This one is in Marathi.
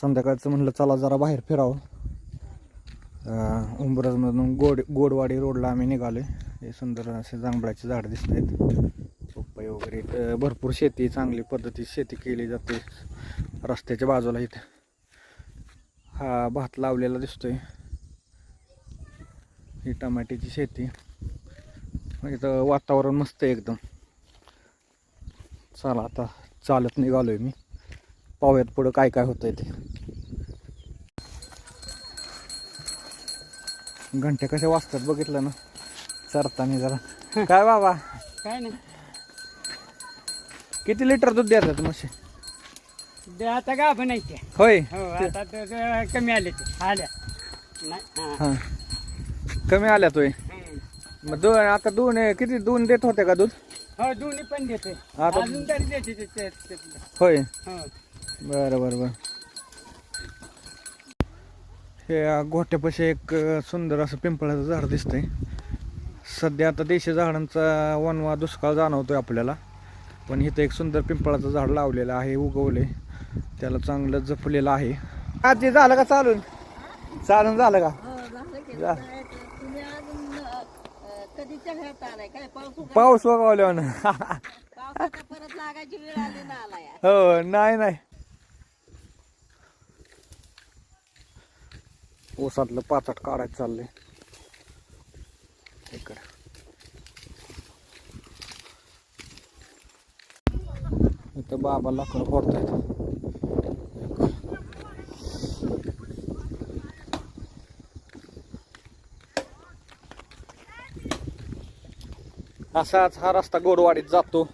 संध्याकाळचं म्हणलं चला जरा बाहेर फिरावं. उंबरजमधून गोडवाडी रोडला आम्ही निघालोय. हे सुंदर असे जांभळाचे झाड दिसत आहेत, पपई वगैरे. भरपूर शेती, चांगली पद्धतीत शेती केली जाते रस्त्याच्या बाजूला. इथे हा भात लावलेला दिसतोय, ही टमाट्याची शेती. इथं वातावरण मस्त आहे एकदम. चला आता चालत निघालोय मी, पाहूयात पुढं काय काय होतंय ते. घंटे कशा वाजतात बघितलं ना चरताना जरा. काय बाबा, काय नाही, किती लिटर दूध देतात म्हशी? आता का आपण नाही ते. होय, हो आता तर कमी आले ते आल्या नाही. हां कमी आल्या तोय. मग दोन आता किती दोन देत होते का दूध? हो दोन्ही पण देते, आता अजून तरी देते. होय, हो बरं बरं बरं. हे गोठ्यापाशी एक सुंदर असं पिंपळाचं झाड दिसतंय. सध्या आता देशी झाडांचा वनवा दुष्काळ जाणवतोय आपल्याला, पण इथं एक सुंदर पिंपळाचं झाड लावलेलं आहे, उगवले, त्याला चांगलं जपलेलं आहे. आजी झालं का चालून झालं का? पाऊस उगवल्यावर हो. नाही ऊसातलं पाचट काढायचं चाललंय इकडे. इथं बाबा लाकडं फोडतायत. असाच हा रस्ता गोडवाडीत जातो.